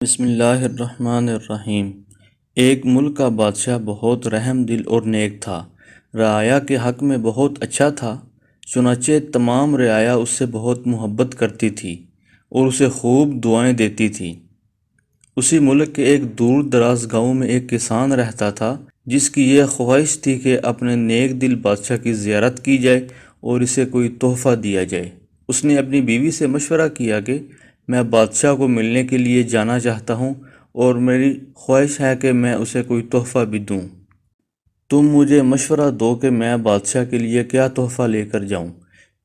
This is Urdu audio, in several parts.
بسم اللہ الرحمن الرحیم۔ ایک ملک کا بادشاہ بہت رحم دل اور نیک تھا، رعایا کے حق میں بہت اچھا تھا۔ چنانچہ تمام رعایا اس سے بہت محبت کرتی تھی اور اسے خوب دعائیں دیتی تھی۔ اسی ملک کے ایک دور دراز گاؤں میں ایک کسان رہتا تھا جس کی یہ خواہش تھی کہ اپنے نیک دل بادشاہ کی زیارت کی جائے اور اسے کوئی تحفہ دیا جائے۔ اس نے اپنی بیوی سے مشورہ کیا کہ میں بادشاہ کو ملنے کے لیے جانا چاہتا ہوں اور میری خواہش ہے کہ میں اسے کوئی تحفہ بھی دوں۔ تم مجھے مشورہ دو کہ میں بادشاہ کے لیے کیا تحفہ لے کر جاؤں۔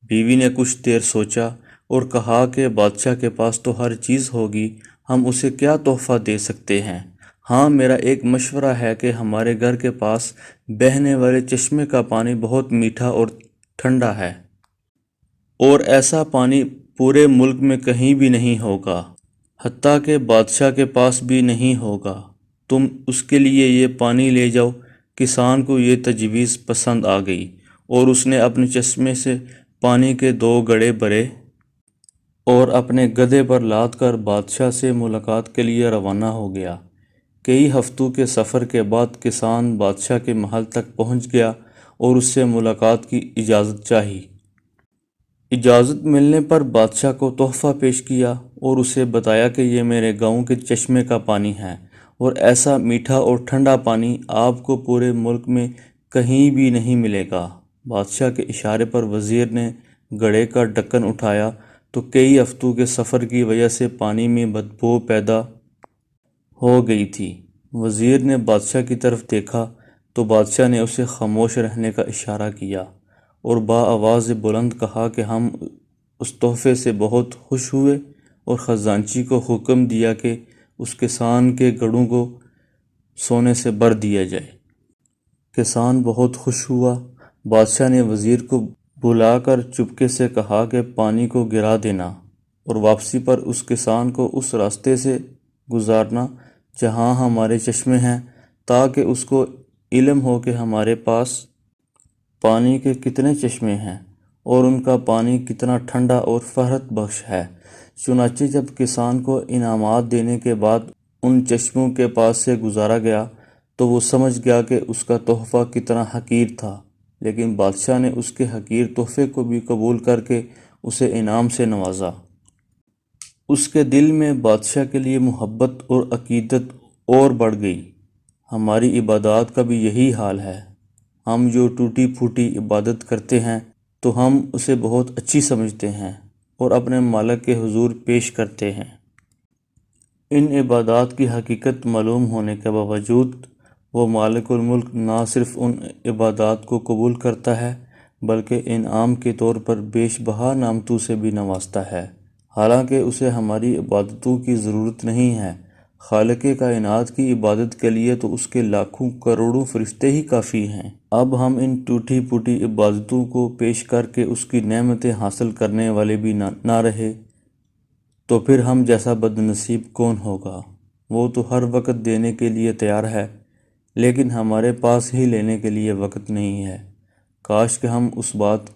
بیوی نے کچھ دیر سوچا اور کہا کہ بادشاہ کے پاس تو ہر چیز ہوگی، ہم اسے کیا تحفہ دے سکتے ہیں۔ ہاں، میرا ایک مشورہ ہے کہ ہمارے گھر کے پاس بہنے والے چشمے کا پانی بہت میٹھا اور ٹھنڈا ہے، اور ایسا پانی پورے ملک میں کہیں بھی نہیں ہوگا، حتیٰ کہ بادشاہ کے پاس بھی نہیں ہوگا۔ تم اس کے لیے یہ پانی لے جاؤ۔ کسان کو یہ تجویز پسند آ گئی اور اس نے اپنے چشمے سے پانی کے 2 گڑھے بھرے اور اپنے گدھے پر لاد کر بادشاہ سے ملاقات کے لیے روانہ ہو گیا۔ کئی ہفتوں کے سفر کے بعد کسان بادشاہ کے محل تک پہنچ گیا اور اس سے ملاقات کی اجازت چاہی۔ اجازت ملنے پر بادشاہ کو تحفہ پیش کیا اور اسے بتایا کہ یہ میرے گاؤں کے چشمے کا پانی ہے، اور ایسا میٹھا اور ٹھنڈا پانی آپ کو پورے ملک میں کہیں بھی نہیں ملے گا۔ بادشاہ کے اشارے پر وزیر نے گڑھے کا ڈھکن اٹھایا تو کئی ہفتوں کے سفر کی وجہ سے پانی میں بدبو پیدا ہو گئی تھی۔ وزیر نے بادشاہ کی طرف دیکھا تو بادشاہ نے اسے خاموش رہنے کا اشارہ کیا اور بآواز بلند کہا کہ ہم اس تحفے سے بہت خوش ہوئے، اور خزانچی کو حکم دیا کہ اس کسان کے گڑھوں کو سونے سے بھر دیا جائے۔ کسان بہت خوش ہوا۔ بادشاہ نے وزیر کو بلا کر چپکے سے کہا کہ پانی کو گرا دینا اور واپسی پر اس کسان کو اس راستے سے گزارنا جہاں ہمارے چشمے ہیں، تاکہ اس کو علم ہو کہ ہمارے پاس پانی کے کتنے چشمے ہیں اور ان کا پانی کتنا ٹھنڈا اور فرحت بخش ہے۔ چنانچہ جب کسان کو انعامات دینے کے بعد ان چشموں کے پاس سے گزارا گیا تو وہ سمجھ گیا کہ اس کا تحفہ کتنا حقیر تھا، لیکن بادشاہ نے اس کے حقیر تحفے کو بھی قبول کر کے اسے انعام سے نوازا۔ اس کے دل میں بادشاہ کے لیے محبت اور عقیدت اور بڑھ گئی۔ ہماری عبادات کا بھی یہی حال ہے۔ ہم جو ٹوٹی پھوٹی عبادت کرتے ہیں تو ہم اسے بہت اچھی سمجھتے ہیں اور اپنے مالک کے حضور پیش کرتے ہیں۔ ان عبادات کی حقیقت معلوم ہونے کے باوجود وہ مالک الملک نہ صرف ان عبادات کو قبول کرتا ہے بلکہ انعام کے طور پر بیش بہا نعمتوں سے بھی نوازتا ہے، حالانکہ اسے ہماری عبادتوں کی ضرورت نہیں ہے۔ خالق کائنات کی عبادت کے لیے تو اس کے لاکھوں کروڑوں فرشتے ہی کافی ہیں۔ اب ہم ان ٹوٹی پھوٹی عبادتوں کو پیش کر کے اس کی نعمتیں حاصل کرنے والے بھی نہ رہے تو پھر ہم جیسا بد نصیب کون ہوگا؟ وہ تو ہر وقت دینے کے لیے تیار ہے، لیکن ہمارے پاس ہی لینے کے لیے وقت نہیں ہے۔ کاش کہ ہم اس بات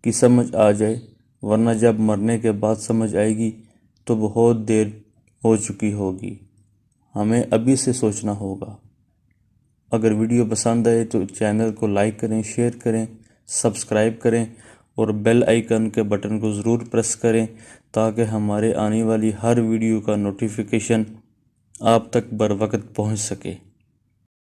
کی سمجھ آ جائے، ورنہ جب مرنے کے بعد سمجھ آئے گی تو بہت دیر ہو چکی ہوگی۔ ہمیں ابھی سے سوچنا ہوگا۔ اگر ویڈیو پسند آئے تو چینل کو لائک کریں، شیئر کریں، سبسکرائب کریں اور بیل آئیکن کے بٹن کو ضرور پریس کریں تاکہ ہمارے آنے والی ہر ویڈیو کا نوٹیفیکیشن آپ تک بر وقت پہنچ سکے۔